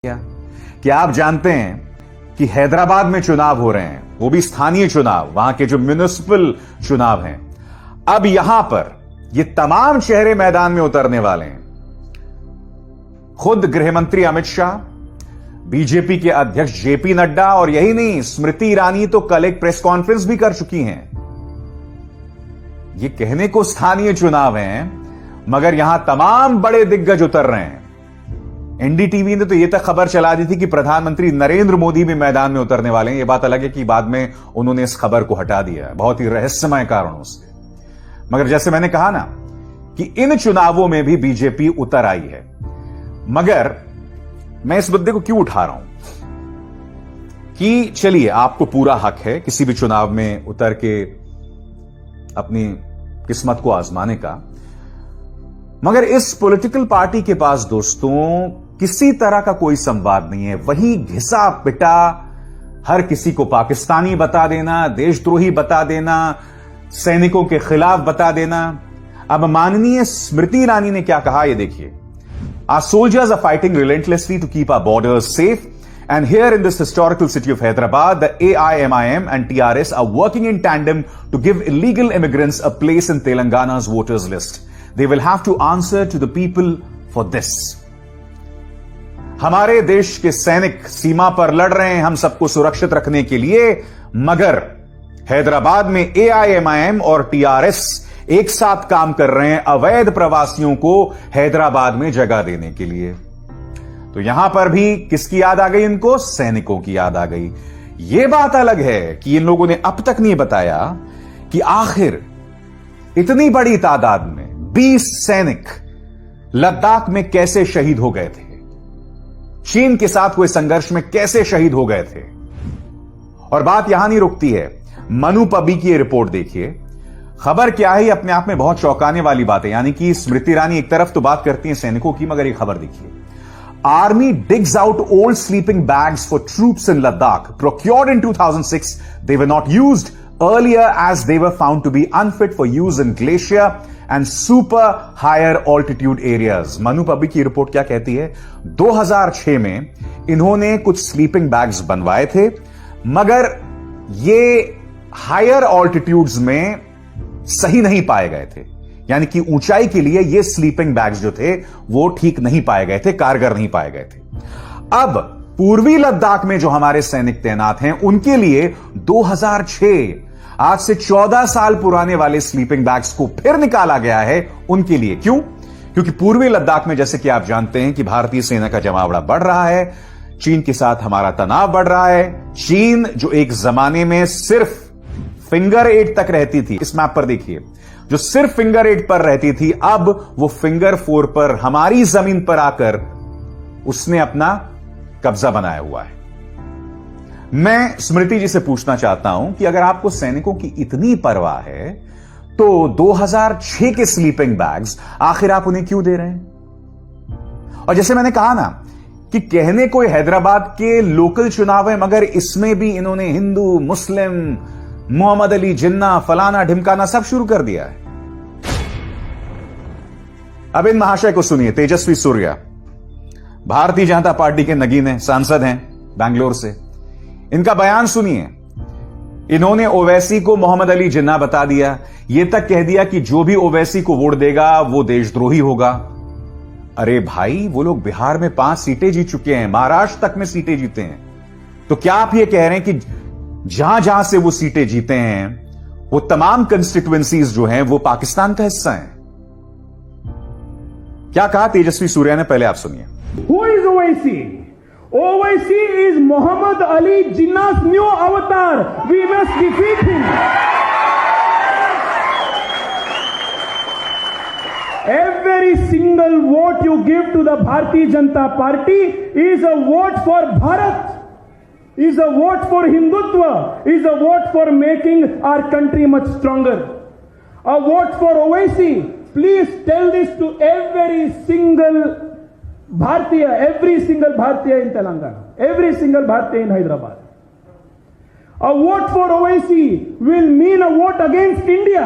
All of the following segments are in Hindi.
क्या आप जानते हैं कि हैदराबाद में चुनाव हो रहे हैं, वो भी स्थानीय चुनाव, वहां के जो म्युनिसिपल चुनाव हैं। अब यहां पर ये तमाम चेहरे मैदान में उतरने वाले हैं। खुद गृह मंत्री अमित शाह, बीजेपी के अध्यक्ष जेपी नड्डा, और यही नहीं, स्मृति ईरानी तो कल एक प्रेस कॉन्फ्रेंस भी कर चुकी हैं। ये कहने को स्थानीय चुनाव हैं, मगर यहां तमाम बड़े दिग्गज उतर रहे हैं। एनडीटीवी ने तो यह तक खबर चला दी थी कि प्रधानमंत्री नरेंद्र मोदी भी मैदान में उतरने वाले हैं। यह बात अलग है कि बाद में उन्होंने इस खबर को हटा दिया है, बहुत ही रहस्यमय कारणों से। मगर जैसे मैंने कहा ना कि इन चुनावों में भी बीजेपी उतर आई है। मगर मैं इस मुद्दे को क्यों उठा रहा हूं कि चलिए, आपको पूरा हक है किसी भी चुनाव में उतर के अपनी किस्मत को आजमाने का, मगर इस पॉलिटिकल पार्टी के पास दोस्तों किसी तरह का कोई संवाद नहीं है। वही घिसा पिटा, हर किसी को पाकिस्तानी बता देना, देशद्रोही बता देना, सैनिकों के खिलाफ बता देना। अब माननीय स्मृति ईरानी ने क्या कहा, ये देखिए। Our soldiers are fighting relentlessly to keep our borders safe, and here in this historical city of Hyderabad, the AIMIM and TRS are working in tandem to give illegal immigrants a place in Telangana's voters list. They will have to answer to the people for this. हमारे देश के सैनिक सीमा पर लड़ रहे हैं हम सबको सुरक्षित रखने के लिए, मगर हैदराबाद में AIMIM और TRS एक साथ काम कर रहे हैं अवैध प्रवासियों को हैदराबाद में जगह देने के लिए। तो यहां पर भी किसकी याद आ गई इनको? सैनिकों की याद आ गई। यह बात अलग है कि इन लोगों ने अब तक नहीं बताया कि आखिर इतनी बड़ी तादाद में 20 सैनिक लद्दाख में कैसे शहीद हो गए थे, चीन के साथ हुए संघर्ष में कैसे शहीद हो गए थे। और बात यहां नहीं रुकती है। मनु पबी की रिपोर्ट देखिए। खबर क्या है, अपने आप में बहुत चौंकाने वाली बात है। यानी कि स्मृति ईरानी एक तरफ तो बात करती हैं सैनिकों की, मगर ये खबर देखिए। Army digs out old sleeping bags for troops in Ladakh procured in 2006. They were not used earlier as they were found to be unfit for use in glacier and super higher altitude areas. Manu Pabbi की रिपोर्ट क्या कहती है? 2006 में इन्होंने कुछ स्लीपिंग बैग्स बनवाए थे, मगर ये हायर ऑल्टीट्यूड्स में सही नहीं पाए गए थे। यानी कि ऊंचाई के लिए ये स्लीपिंग बैग्स जो थे वो ठीक नहीं पाए गए थे, कारगर नहीं पाए गए थे। अब पूर्वी लद्दाख में जो हमारे सैनिक तैनात हैं उनके लिए 2006, आज से 14 साल पुराने वाले स्लीपिंग बैग्स को फिर निकाला गया है उनके लिए। क्यों? क्योंकि पूर्वी लद्दाख में, जैसे कि आप जानते हैं, कि भारतीय सेना का जमावड़ा बढ़ रहा है, चीन के साथ हमारा तनाव बढ़ रहा है। चीन जो एक जमाने में सिर्फ फिंगर 8 तक रहती थी, इस मैप पर देखिए, जो सिर्फ फिंगर 8 पर रहती थी, अब वो फिंगर 4 पर हमारी जमीन पर आकर उसने अपना कब्जा बनाया हुआ है। मैं स्मृति जी से पूछना चाहता हूं कि अगर आपको सैनिकों की इतनी परवाह है तो 2006 के स्लीपिंग बैग्स आखिर आप उन्हें क्यों दे रहे हैं? और जैसे मैंने कहा ना कि कहने को हैदराबाद के लोकल चुनाव है, मगर इसमें भी इन्होंने हिंदू, मुस्लिम, मोहम्मद अली जिन्ना, फलाना ढिमकाना सब शुरू कर दिया है। अब इन महाशय को सुनिए। तेजस्वी सूर्या भारतीय जनता पार्टी के नगीन हैं, सांसद हैं बैंगलोर से। इनका बयान सुनिए। इन्होंने ओवैसी को मोहम्मद अली जिन्ना बता दिया, यह तक कह दिया कि जो भी ओवैसी को वोट देगा वो देशद्रोही होगा। अरे भाई, वो लोग बिहार में 5 सीटें जीत चुके हैं, महाराष्ट्र तक में सीटें जीते हैं। तो क्या आप ये कह रहे हैं कि जहां जहां से वो सीटें जीते हैं वो तमाम कंस्टिट्यूएंसीज जो हैं वो पाकिस्तान का हिस्सा हैं? क्या कहा तेजस्वी सूर्या ने, पहले आप सुनिए। Who is Owaisi? Owaisi is Muhammad Ali Jinnah's new avatar. We must defeat him. Every single vote you give to the Bharatiya Janata Party is a vote for Bharat, is a vote for Hindutva, is a vote for making our country much stronger. A vote for Owaisi. Please tell this to every single Bharatiya, every single Bharatiya in Telangana, every single Bharatiya in Hyderabad. A vote for Owaisi will mean a vote against India.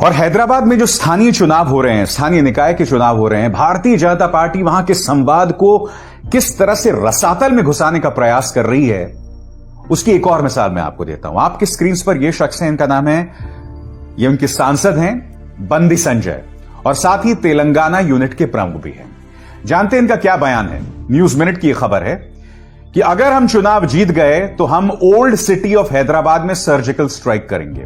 और हैदराबाद में जो स्थानीय चुनाव हो रहे हैं, स्थानीय निकाय के चुनाव हो रहे हैं, भारतीय जनता पार्टी वहां के संवाद को किस तरह से रसातल में घुसाने का प्रयास कर रही है, उसकी एक और मिसाल मैं आपको देता हूं। आपकी स्क्रीन पर यह शख्स है, इनका नाम है, ये उनके सांसद हैं बंदी संजय, और साथ ही तेलंगाना यूनिट के प्रमुख भी हैं। जानते हैं इनका क्या बयान है। न्यूज मिनट की खबर है कि अगर हम चुनाव जीत गए तो हम ओल्ड सिटी ऑफ हैदराबाद में सर्जिकल स्ट्राइक करेंगे।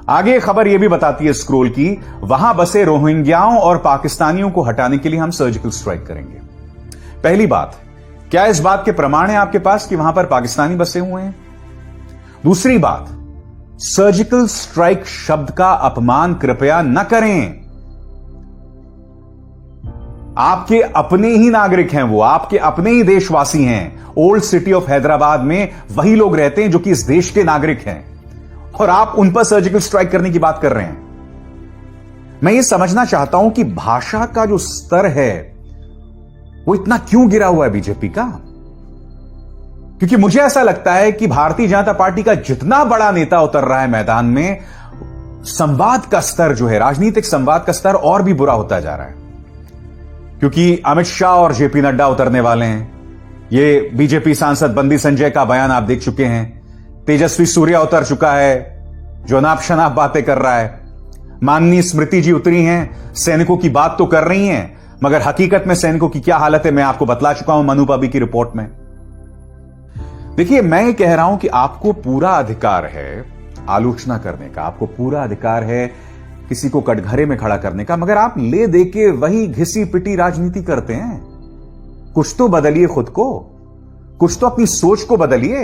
आगे खबर यह भी बताती है स्क्रोल की, वहां बसे रोहिंग्याओं और पाकिस्तानियों को हटाने के लिए हम सर्जिकल स्ट्राइक करेंगे। पहली बात, क्या इस बात के प्रमाण है आपके पास कि वहां पर पाकिस्तानी बसे हुए हैं? दूसरी बात, सर्जिकल स्ट्राइक शब्द का अपमान कृपया न करें। आपके अपने ही नागरिक हैं वो, आपके अपने ही देशवासी हैं। ओल्ड सिटी ऑफ हैदराबाद में वही लोग रहते हैं जो कि इस देश के नागरिक हैं, और आप उन पर सर्जिकल स्ट्राइक करने की बात कर रहे हैं। मैं ये समझना चाहता हूं कि भाषा का जो स्तर है वो इतना क्यों गिरा हुआ है बीजेपी का? क्योंकि मुझे ऐसा लगता है कि भारतीय जनता पार्टी का जितना बड़ा नेता उतर रहा है मैदान में, संवाद का स्तर जो है, राजनीतिक संवाद का स्तर और भी बुरा होता जा रहा है। क्योंकि अमित शाह और जेपी नड्डा उतरने वाले हैं। ये बीजेपी सांसद बंदी संजय का बयान आप देख चुके हैं। तेजस्वी सूर्या उतर चुका है, जो अनाप शनाप बातें कर रहा है। माननीय स्मृति जी उतरी हैं, सैनिकों की बात तो कर रही हैं, मगर हकीकत में सैनिकों की क्या हालत है मैं आपको बतला चुका हूं मनु पाबी की रिपोर्ट में। देखिए, मैं ये कह रहा हूं कि आपको पूरा अधिकार है आलोचना करने का, आपको पूरा अधिकार है किसी को कटघरे में खड़ा करने का, मगर आप ले दे के वही घिसी पिटी राजनीति करते हैं। कुछ तो बदलिए खुद को, कुछ तो अपनी सोच को बदलिए।